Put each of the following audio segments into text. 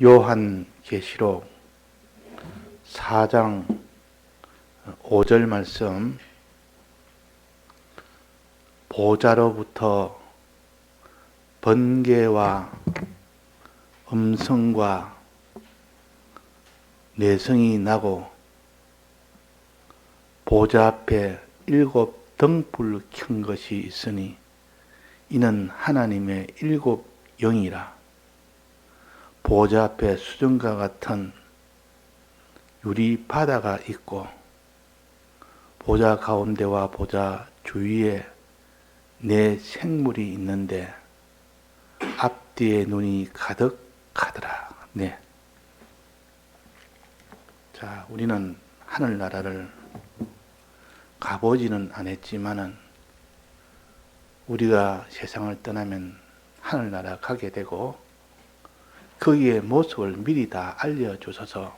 요한계시록 4장 5절 말씀, 보좌로부터 번개와 음성과 내성이 나고 보좌 앞에 7 등불을 켠 것이 있으니 이는 하나님의 7 영이라. 보좌 앞에 수정과 같은 유리 바다가 있고 보좌 가운데와 보좌 주위에 4 생물이 있는데 앞뒤에 눈이 가득하더라. 네. 자, 우리는 하늘나라를 가보지는 않았지만은 우리가 세상을 떠나면 하늘나라 가게 되고 거기에 모습을 미리 다 알려주셔서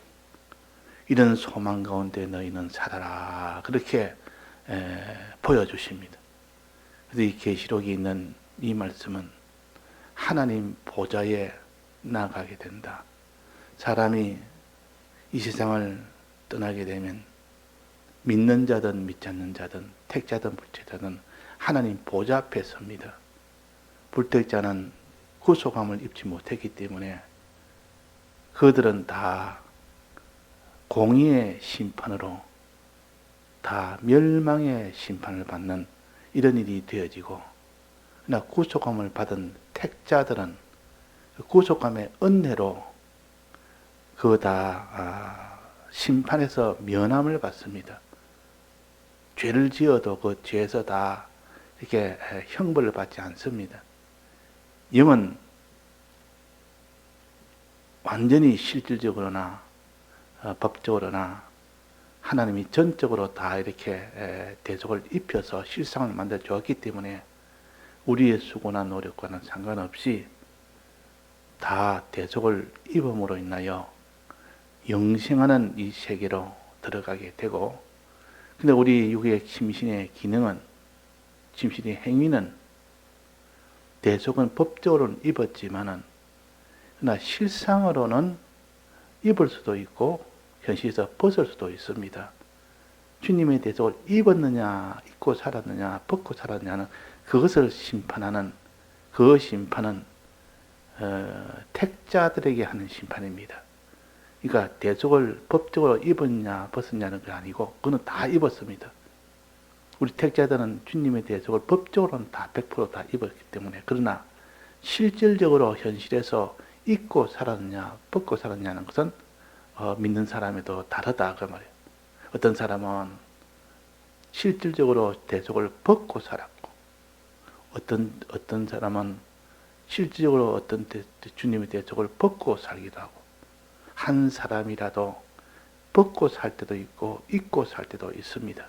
이런 소망 가운데 너희는 살아라, 그렇게 보여주십니다. 그래서 이 계시록이 있는 이 말씀은 하나님 보좌에 나가게 된다. 사람이 이 세상을 떠나게 되면 믿는 자든 믿지 않는 자든 택자든 불택자든 하나님 보좌 앞에 섭니다. 불택자는 구속함을 입지 못했기 때문에 그들은 다 공의의 심판으로 다 멸망의 심판을 받는 이런 일이 되어지고, 그러나 구속함을 받은 택자들은 구속함의 은혜로 그거 다 심판에서 면함을 받습니다. 죄를 지어도 그 죄에서 다 이렇게 형벌을 받지 않습니다. 영은 완전히 실질적으로나 법적으로나 하나님이 전적으로 다 이렇게 대속을 입혀서 실상을 만들어 주었기 때문에 우리의 수고나 노력과는 상관없이 다 대속을 입음으로 인하여 영생하는 이 세계로 들어가게 되고, 근데 우리 육의 심신의 기능은, 심신의 행위는 대속은 법적으로는 입었지만은 그러나 실상으로는 입을 수도 있고 현실에서 벗을 수도 있습니다. 주님의 대속을 입었느냐, 입고 살았느냐, 벗고 살았느냐는 그것을 심판하는, 그 심판은 택자들에게 하는 심판입니다. 그러니까 대속을 법적으로 입었냐 벗었냐는 게 아니고 그거는 다 입었습니다. 우리 택자들은 주님의 대속을 법적으로는 다 100% 입었기 때문에, 그러나 실질적으로 현실에서 입고 살았느냐 벗고 살았냐는 것은 믿는 사람에도 다르다 그 말이에요. 어떤 사람은 실질적으로 대속을 벗고 살았고, 어떤 사람은 실질적으로 어떤 주님의 대속을 벗고 살기도 하고, 한 사람이라도 벗고 살 때도 있고 입고 살 때도 있습니다.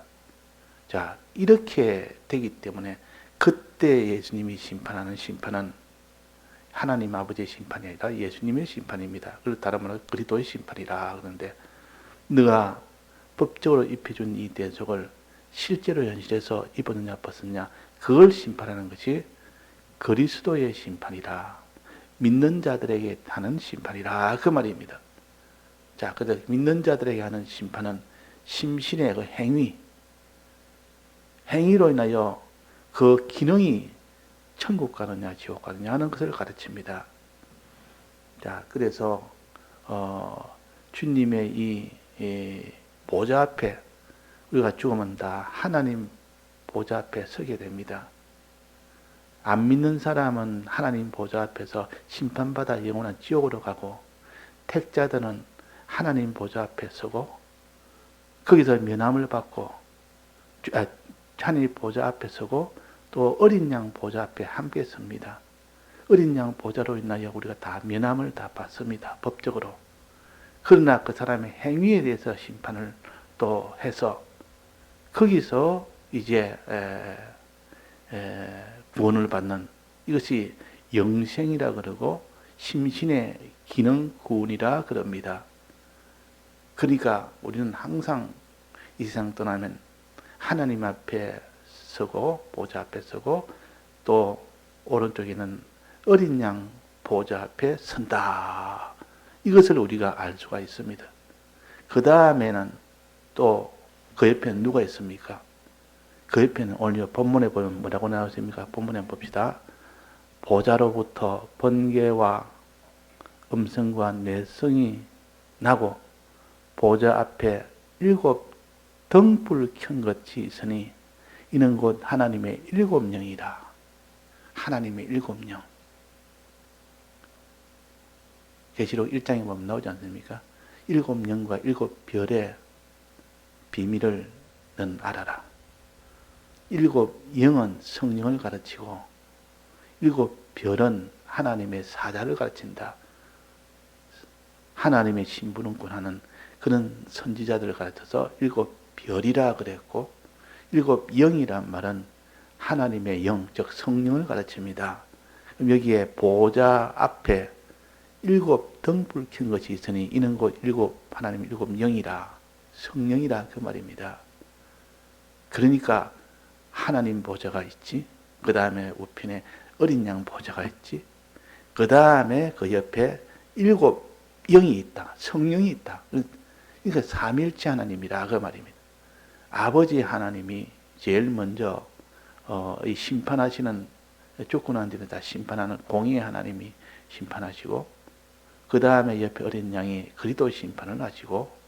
자, 이렇게 되기 때문에 그때 예수님이 심판하는 심판은 하나님 아버지의 심판이 아니라 예수님의 심판입니다. 그리고 다른 말로 그리스도의 심판이라 그러는데, 너가 법적으로 입혀준 이 대속을 실제로 현실에서 입었느냐 벗었느냐 그걸 심판하는 것이 그리스도의 심판이라, 믿는 자들에게 하는 심판이라 그 말입니다. 자, 그래서 믿는 자들에게 하는 심판은 심신의 그 행위로 인하여 그 기능이 천국 가느냐 지옥 가느냐 하는 것을 가르칩니다. 자, 그래서 주님의 이 보좌 앞에 우리가 죽으면 다 하나님 보좌 앞에 서게 됩니다. 안 믿는 사람은 하나님 보좌 앞에서 심판받아 영원한 지옥으로 가고, 택자들은 하나님 보좌 앞에 서고 거기서 면함을 받고 하나님 보좌 앞에 서고 또 어린 양 보좌 앞에 함께 섭니다. 어린 양 보좌로 인하여 우리가 다 면함을 다 받습니다. 법적으로. 그러나 그 사람의 행위에 대해서 심판을 또 해서 거기서 이제 구원을 받는, 이것이 영생이라 그러고 심신의 기능 구원이라 그럽니다. 그러니까 우리는 항상 이 세상 떠나면 하나님 앞에 서고 보좌 앞에 서고 또 오른쪽에는 어린 양 보좌 앞에 선다. 이것을 우리가 알 수가 있습니다. 그 다음에는 또 그 옆에는 누가 있습니까? 그 옆에는 오늘 본문에 보면 뭐라고 나왔습니까? 본문에 한번 봅시다. 보좌로부터 번개와 음성과 내성이 나고 보좌 앞에 7 등불 켠 것이 있으니 이는 곧 하나님의 7영이라. 하나님의 7영. 계시록 1장에 보면 나오지 않습니까? 7영과 7별의 비밀을 넌 알아라. 7영은 성령을 가르치고 7별은 하나님의 사자를 가르친다. 하나님의 신분을 권하는 그런 선지자들을 가르쳐서 7별이라 그랬고 7영이란 말은 하나님의 영, 즉 성령을 가르칩니다. 여기에 보좌 앞에 7 등불 켠 것이 있으니 이는 곧 하나님의 7영이라. 성령이라 그 말입니다. 그러니까 하나님 보좌가 있지. 그 다음에 우편에 어린 양 보좌가 있지. 그 다음에 그 옆에 7영이 있다. 성령이 있다. 그러니까 삼일체 하나님이라 그 말입니다. 아버지 하나님이 제일 먼저 이 심판하시는, 죽고 난 뒤에 다 심판하는 공의의 하나님이 심판하시고, 그 다음에 옆에 어린 양이 그리스도 심판을 하시고,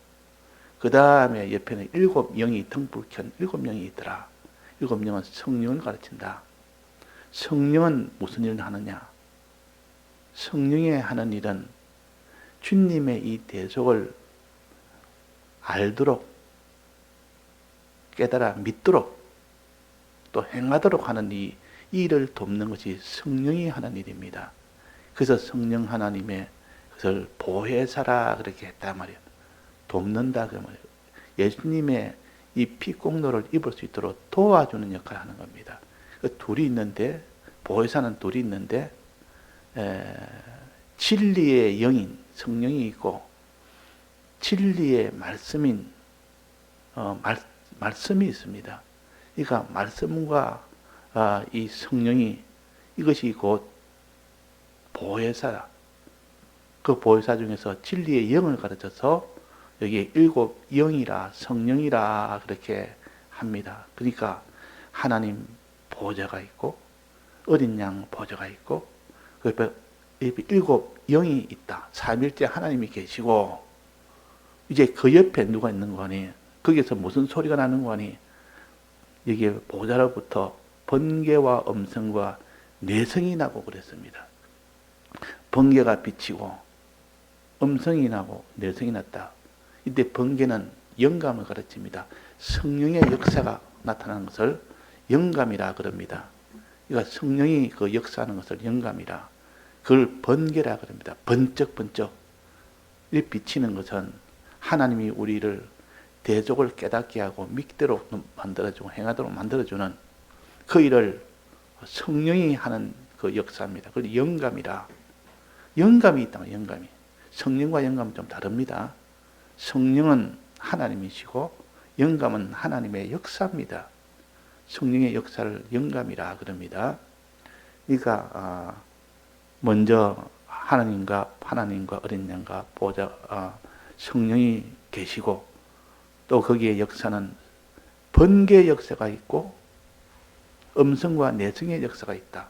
그 다음에 옆에는 7영이 등불 켠 7영이 있더라. 7영은 성령을 가르친다. 성령은 무슨 일을 하느냐? 성령이 하는 일은 주님의 이 대속을 알도록, 깨달아 믿도록, 또 행하도록 하는 이 일을 돕는 것이 성령이 하는 일입니다. 그래서 성령 하나님의 그것을 보혜사라 그렇게 했단 말이에요. 돕는다 그 말이에요. 예수님의 이 피공로를 입을 수 있도록 도와주는 역할을 하는 겁니다. 그 둘이 있는데, 보혜사는 둘이 있는데 진리의 영인 성령이 있고 진리의 말씀인 말씀이 있습니다. 그러니까 말씀과 이 성령이, 이것이 곧 보혜사다. 그 보혜사 중에서 진리의 영을 가르쳐서 여기에 7영이라 성령이라 그렇게 합니다. 그러니까 하나님 보좌가 있고 어린 양 보좌가 있고 그 옆에 7영이 있다. 삼일째 하나님이 계시고, 이제 그 옆에 누가 있는 거니? 거기서 무슨 소리가 나는 거니? 여기에 보좌로부터 번개와 음성과 내성이 나고 그랬습니다. 번개가 비치고 음성이 나고 내성이 났다. 이때 번개는 영감을 가르칩니다. 성령의 역사가 나타나는 것을 영감이라 그럽니다. 그러니까 성령이 그 역사하는 것을 영감이라, 그걸 번개라 그럽니다. 번쩍번쩍 이 비치는 것은 하나님이 우리를 대족을 깨닫게 하고 믿도록 만들어주고 행하도록 만들어주는 그 일을 성령이 하는 그 역사입니다. 그걸 영감이라. 영감이 있다. 영감이. 성령과 영감은 좀 다릅니다. 성령은 하나님이시고 영감은 하나님의 역사입니다. 성령의 역사를 영감이라 그럽니다. 그러니까 먼저 하나님과 어린 양과 보좌 성령이 계시고, 또 거기에 역사는 번개의 역사가 있고 음성과 내성의 역사가 있다.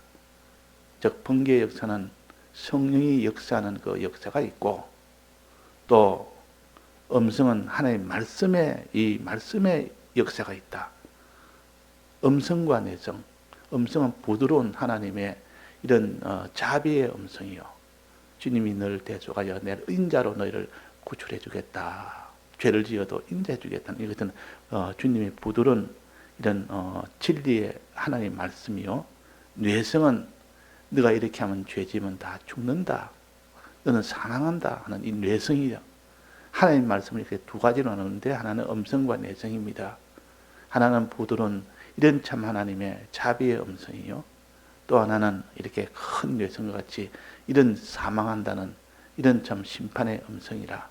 즉 번개의 역사는 성령이 역사하는 그 역사가 있고, 또 음성은 하나님의 이 말씀의 역사가 있다. 음성과 내성. 음성은 부드러운 하나님의 이런 자비의 음성이요. 주님이 너를 대속하여 내 인자로 너희를 구출해 주겠다. 죄를 지어도 인자해 주겠다. 이것은 주님의 부드러운 이런 진리의 하나님의 말씀이요. 뇌성은 네가 이렇게 하면 죄 지으면 다 죽는다. 너는 사망한다 하는 이 뇌성이요. 하나님 말씀을 이렇게 두 가지로 나누는데, 하나는 음성과 내성입니다. 하나는 부드러운 이런 참 하나님의 자비의 음성이요. 또 하나는 이렇게 큰 뇌성과 같이 이런 사망한다는 이런 참 심판의 음성이라.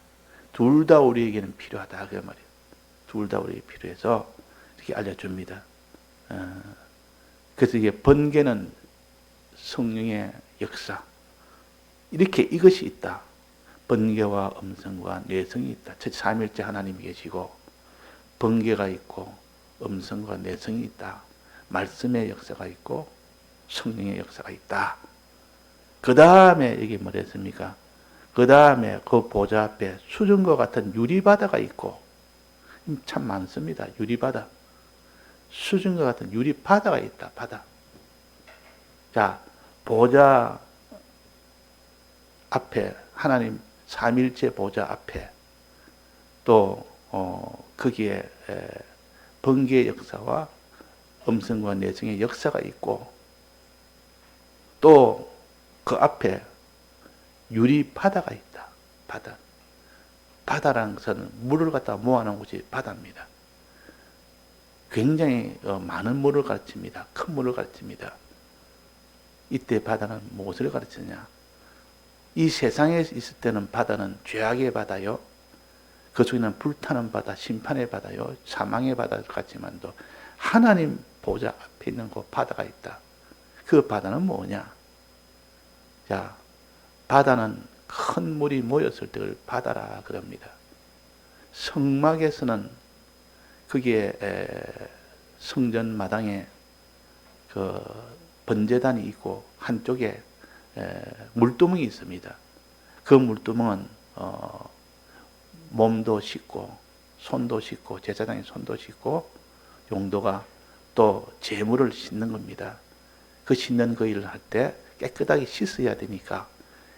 둘 다 우리에게는 필요하다 그 말이에요. 둘 다 우리에게 필요해서 이렇게 알려줍니다. 그래서 이게 번개는 성령의 역사. 이렇게 이것이 있다. 번개와 음성과 내성이 있다. 첫 삼일째 하나님이 계시고 번개가 있고 음성과 내성이 있다. 말씀의 역사가 있고 성령의 역사가 있다. 그 다음에 여기 뭐랬습니까? 그 다음에 그 보좌 앞에 수정과 같은 유리바다가 있고, 참 많습니다. 유리바다. 수정과 같은 유리바다가 있다. 바다. 자, 보좌 앞에, 하나님 삼일째 보좌 앞에 또 거기에 번개의 역사와 음성과 내성의 역사가 있고, 또 그 앞에 유리 바다가 있다. 바다. 바다라는 것은 물을 갖다 모아놓은 곳이 바다입니다. 굉장히 많은 물을 가르칩니다. 큰 물을 가르칩니다. 이때 바다는 무엇을 가르치느냐? 이 세상에 있을 때는 바다는 죄악의 바다요. 그 속에는 불타는 바다, 심판의 바다요. 사망의 바다를 같지만도 하나님 보좌 앞에 있는 그 바다가 있다. 그 바다는 뭐냐? 자, 바다는 큰 물이 모였을 때를 바다라 그럽니다. 성막에서는 거기에 성전 마당에 그 번제단이 있고 한쪽에 물두멍이 있습니다. 그 물두멍은 몸도 씻고 손도 씻고 제사장의 손도 씻고 용도가 또 제물을 씻는 겁니다. 그 씻는 그 일을 할 때 깨끗하게 씻어야 되니까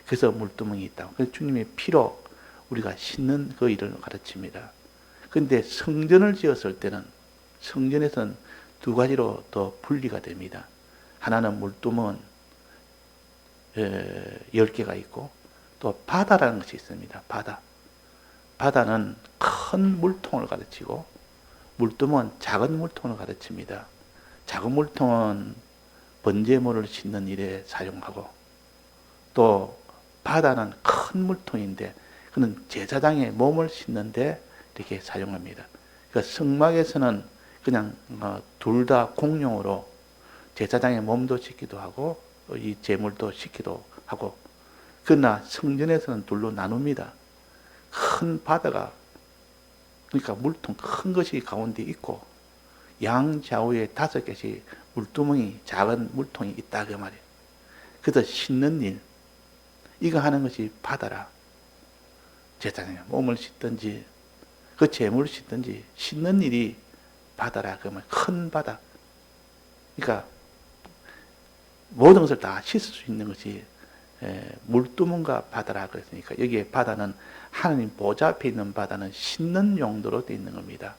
그래서 물두멍이 있다고. 그래서 주님의 피로 우리가 씻는 그 일을 가르칩니다. 그런데 성전을 지었을 때는 성전에서는 두 가지로 또 분리가 됩니다. 하나는 물두멍은 10개가 있고 또 바다라는 것이 있습니다. 바다. 바다는 큰 물통을 가르치고 물두멍은 작은 물통을 가르칩니다. 작은 물통은 번제물을 씻는 일에 사용하고 또 바다는 큰 물통인데 그는 제사장의 몸을 씻는데 이렇게 사용합니다. 그러니까 성막에서는 그냥 둘 다 공용으로 제사장의 몸도 씻기도 하고 이 제물도 씻기도 하고, 그러나 성전에서는 둘로 나눕니다. 큰 바다가, 그러니까 물통 큰 것이 가운데 있고 양좌우에 5개씩 물두멍이 작은 물통이 있다 그 말이에요. 그래서 씻는 일, 이거 하는 것이 바다라. 제사장의 몸을 씻든지 그 제물을 씻든지 씻는 일이 바다라 그 말. 큰 바다. 그러니까 모든 것을 다 씻을 수 있는 것이 물두멍과 바다라 그랬으니까 여기에 바다는 하나님 보좌 앞에 있는 바다는 씻는 용도로 되어 있는 겁니다.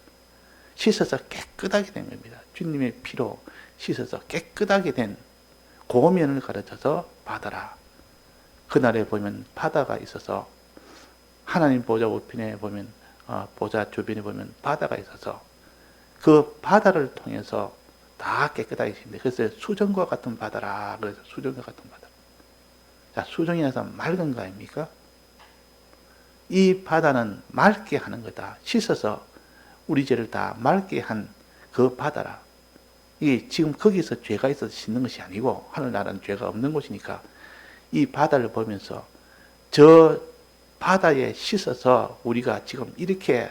씻어서 깨끗하게 된 겁니다. 주님의 피로 씻어서 깨끗하게 된 고면을 가르쳐서 바다라. 그날에 보면 바다가 있어서 하나님 보좌 우편에 보면 보좌 주변에 보면 바다가 있어서 그 바다를 통해서 다 깨끗하게 씻는데 그래서 수정과 같은 바다라. 그래서 수정과 같은 바다. 자, 수정이라서 맑은 거 아닙니까? 이 바다는 맑게 하는 거다. 씻어서 우리 죄를 다 맑게 한 그 바다라. 이 지금 거기서 죄가 있어서 씻는 것이 아니고 하늘나라는 죄가 없는 곳이니까 이 바다를 보면서 저 바다에 씻어서 우리가 지금 이렇게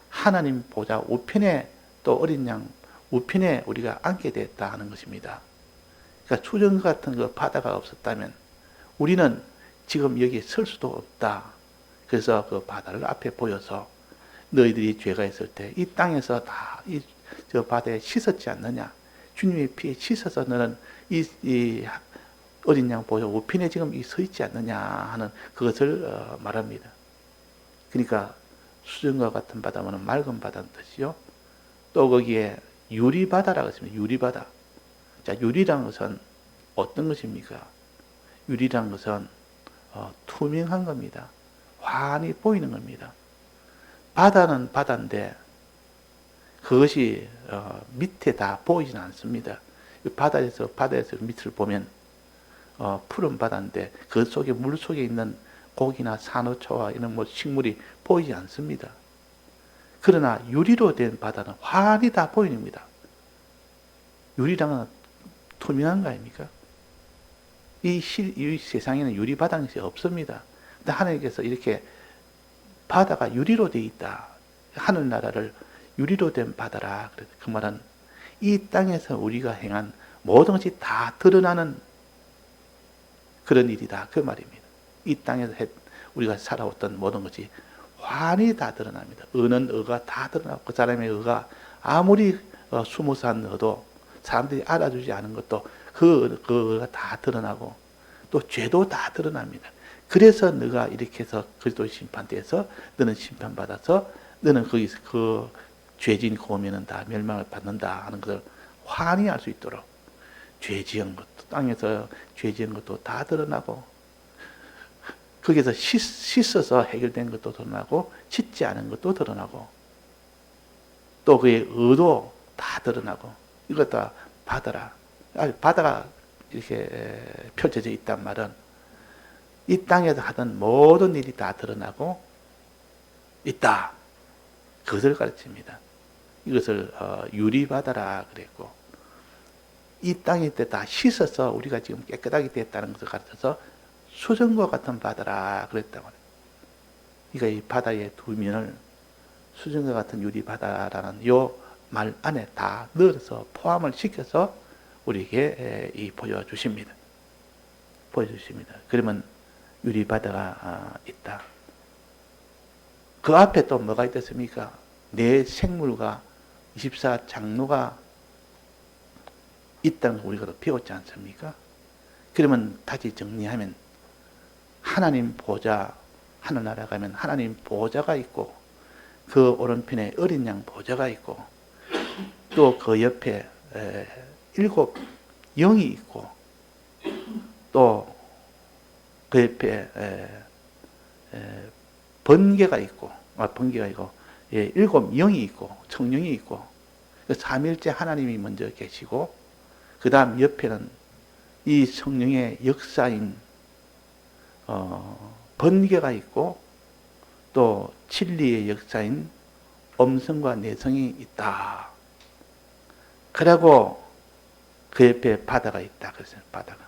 하나님 보좌 우편에 또 어린 양 우편에 우리가 앉게 됐다 하는 것입니다. 그러니까 수정 같은 그 바다가 없었다면 우리는 지금 여기에 설 수도 없다. 그래서 그 바다를 앞에 보여서 너희들이 죄가 있을 때 이 땅에서 다 저 바다에 씻었지 않느냐. 주님의 피에 씻어서 너는 이 어린 양 보좌 우편에 지금 서 있지 않느냐 하는 그것을 말합니다. 그러니까 수정과 같은 바다는 맑은 바다는 뜻이요. 또 거기에 유리바다라고 했습니다. 유리바다. 자, 유리란 것은 어떤 것입니까? 유리란 것은 투명한 겁니다. 환히 보이는 겁니다. 바다는 바다인데 그것이 밑에 다 보이지는 않습니다. 바다에서 밑을 보면 푸른 바다인데 그 속에 물 속에 있는 고기나 산호초와 이런 식물이 보이지 않습니다. 그러나 유리로 된 바다는 환히 다 보입니다. 유리랑은 투명한 거 아닙니까? 이 세상에는 유리 바닥이 없습니다. 하나님께서 이렇게 바다가 유리로 되어 있다. 하늘나라를 유리로 된 바다라. 그 말은 이 땅에서 우리가 행한 모든 것이 다 드러나는 그런 일이다. 그 말입니다. 이 땅에서 우리가 살아왔던 모든 것이 환히 다 드러납니다. 의는 의가 다 드러나고 그 사람의 의가 아무리 숨어서 한 의도 사람들이 알아주지 않은 것도 그 의가 다 드러나고 또 죄도 다 드러납니다. 그래서 너가 이렇게 해서 그리스도의 심판대에서 너는 심판받아서 너는 거기서 그 죄진 고면은 다 멸망을 받는다 하는 것을 환히 알 수 있도록 죄 지은 것도 땅에서 죄 지은 것도 다 드러나고 거기서 씻어서 해결된 것도 드러나고 씻지 않은 것도 드러나고 또 그의 의도 다 드러나고 이것 다 바다라. 바다가 이렇게 펼쳐져 있단 말은 이 땅에서 하던 모든 일이 다 드러나고 있다. 그것을 가르칩니다. 이것을 유리바다라 그랬고 이 땅일 때 다 씻어서 우리가 지금 깨끗하게 됐다는 것을 가르쳐서 수정과 같은 바다라 그랬다고 해요. 그러니까 이 바다의 두 면을 수정과 같은 유리바다라는 요 말 안에 다 넣어서 포함을 시켜서 우리에게 보여주십니다. 보여주십니다. 그러면 유리바다가 있다. 그 앞에 또 뭐가 있겠습니까? 내 생물과 24장로가 있다는 걸 우리가 배웠지 않습니까? 그러면 다시 정리하면 하나님 보좌, 하늘나라 가면 하나님 보좌가 있고 그 오른편에 어린 양 보좌가 있고 또 그 옆에 7 영이 있고 또 그 옆에 번개가 있고 번개가 있고 7 영이 있고 성령이 있고 삼일째 하나님이 먼저 계시고 그 다음 옆에는 이 성령의 역사인 번개가 있고 또 진리의 역사인 음성과 내성이 있다. 그리고 그 옆에 바다가 있다. 그랬어요. 바다가.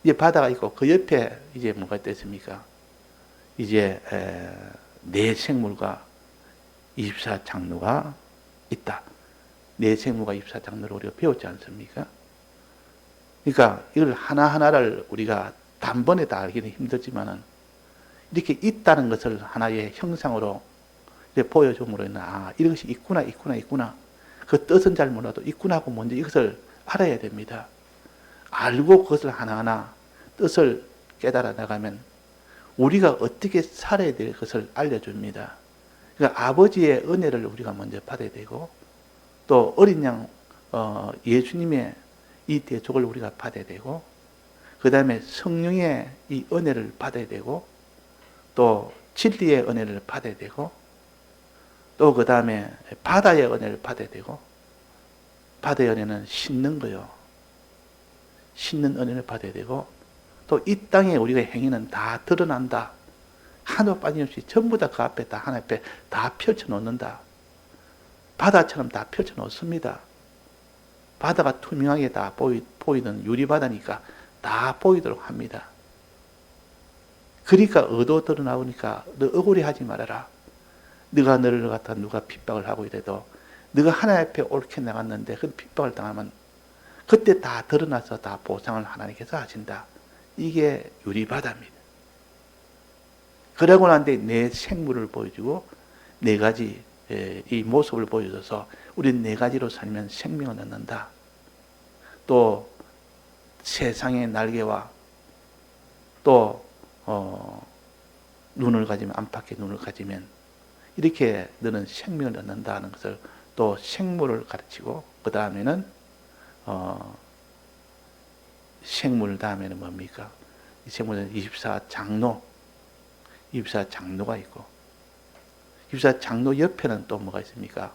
이제 바다가 있고 그 옆에 이제 뭐가 있겠습니까? 이제 내 생물과 24장로가 있다. 내 생물과 24장로를 우리가 배웠지 않습니까? 그러니까 이걸 하나하나를 우리가 단번에 다 알기는 힘들지만은 이렇게 있다는 것을 하나의 형상으로 보여줌으로 인해 이것이 있구나. 그 뜻은 잘 몰라도 있구나 하고 먼저 이것을 알아야 됩니다. 알고 그것을 하나하나 뜻을 깨달아 나가면 우리가 어떻게 살아야 될 것을 알려줍니다. 그러니까 아버지의 은혜를 우리가 먼저 받아야 되고 또 어린 양 예수님의 이 대속을 우리가 받아야 되고 그 다음에 성령의 이 은혜를 받아야 되고 또 진리의 은혜를 받아야 되고 또 그 다음에 바다의 은혜를 받아야 되고 바다의 은혜는 씻는 거요. 씻는 은혜를 받아야 되고 또 이 땅에 우리가 행위는 다 드러난다. 하나도 빠짐없이 전부 다 그 앞에 다 하나 앞에 다 펼쳐 놓는다. 바다처럼 다 펼쳐 놓습니다. 바다가 투명하게 다 보이는 유리바다니까 다 보이도록 합니다. 그러니까 의도 드러나오니까 너 억울해 하지 말아라. 네가 너를 갖다 누가 핍박을 하고 이래도 네가 하나님 앞에 옳게 나갔는데 그 핍박을 당하면 그때 다 드러나서 다 보상을 하나님께서 하신다. 이게 유리바다입니다. 그러고 난 뒤에 내 생물을 보여주고 네 가지 이 모습을 보여줘서 우리 네 가지로 살면 생명을 얻는다. 또 세상의 날개와 또 눈을 가지면 안팎의 눈을 가지면 이렇게 너는 생명을 얻는다는 것을 또 생물을 가르치고 그 다음에는 생물 다음에는 뭡니까? 이 생물은 24장로 24장로가 있고 24장로 옆에는 또 뭐가 있습니까?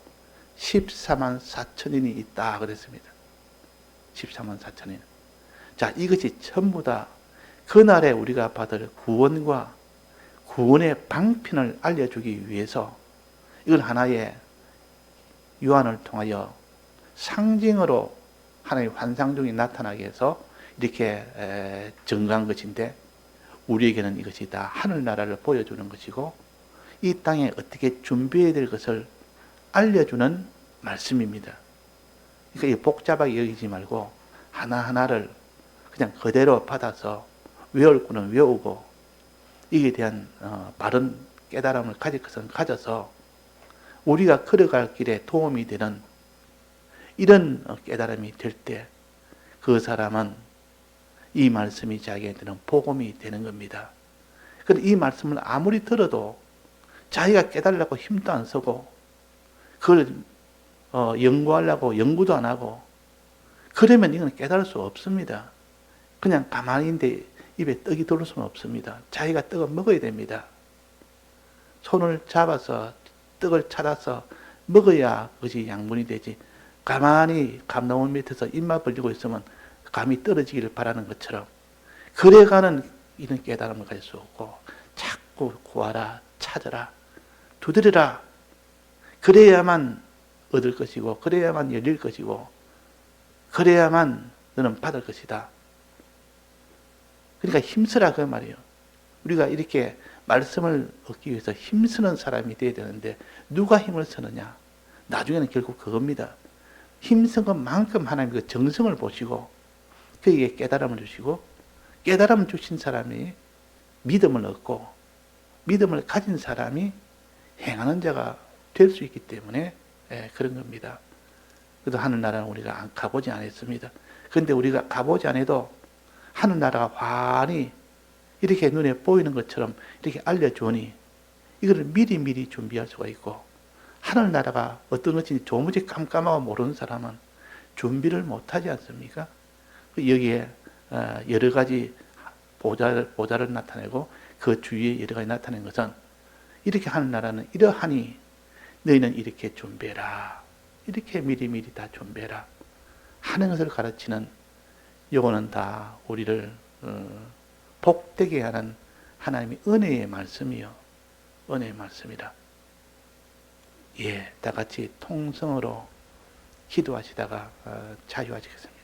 14만 4천인이 있다 그랬습니다. 14만 4천인. 자, 이것이 전부 다 그날에 우리가 받을 구원과 구원의 방편을 알려주기 위해서 이걸 하나의 요한을 통하여 상징으로 하나의 환상 중에 나타나게 해서 이렇게 증거한 것인데 우리에게는 이것이 다 하늘나라를 보여주는 것이고 이 땅에 어떻게 준비해야 될 것을 알려주는 말씀입니다. 그러니까 복잡하게 여기지 말고 하나하나를 그냥 그대로 받아서 외울 거는 외우고 이에 대한 바른 깨달음을 가질 것은 가져서 우리가 걸어갈 길에 도움이 되는 이런 깨달음이 될 때 그 사람은 이 말씀이 자기한테는 복음이 되는 겁니다. 그런데 이 말씀을 아무리 들어도 자기가 깨달으려고 힘도 안 쓰고 그걸 연구하려고 연구도 안 하고 그러면 이건 깨달을 수 없습니다. 그냥 가만히 있는데 입에 떡이 들어올 수는 없습니다. 자기가 떡을 먹어야 됩니다. 손을 잡아서 떡을 찾아서 먹어야 그것이 양분이 되지. 가만히 감나무 밑에서 입만 벌리고 있으면 감이 떨어지기를 바라는 것처럼 그래가는 이런 깨달음을 가질 수 없고 자꾸 구하라, 찾아라, 두드려라. 그래야만 얻을 것이고 그래야만 열릴 것이고 그래야만 너는 받을 것이다. 그러니까 힘쓰라 그 말이에요. 우리가 이렇게 말씀을 얻기 위해서 힘쓰는 사람이 되어야 되는데 누가 힘을 쓰느냐? 나중에는 결국 그겁니다. 힘쓴 것만큼 하나님 그 정성을 보시고 그에게 깨달음을 주시고 깨달음 주신 사람이 믿음을 얻고 믿음을 가진 사람이 행하는 자가 될 수 있기 때문에 그런 겁니다. 그래도 하늘나라는 우리가 가보지 않았습니다. 그런데 우리가 가보지 않아도 하늘나라가 환히 이렇게 눈에 보이는 것처럼 이렇게 알려주니 이거를 미리미리 준비할 수가 있고 하늘나라가 어떤 것인지 도무지 깜깜하고 모르는 사람은 준비를 못하지 않습니까? 여기에 여러 가지 보좌를 나타내고 그 주위에 여러 가지 나타낸 것은 이렇게 하늘나라는 이러하니 너희는 이렇게 준비해라. 이렇게 미리미리 다 준비해라. 하는 것을 가르치는 요거는 다 우리를 복되게 하는 하나님의 은혜의 말씀이요. 은혜의 말씀이라. 다 같이 통성으로 기도하시다가 자유하시겠습니다.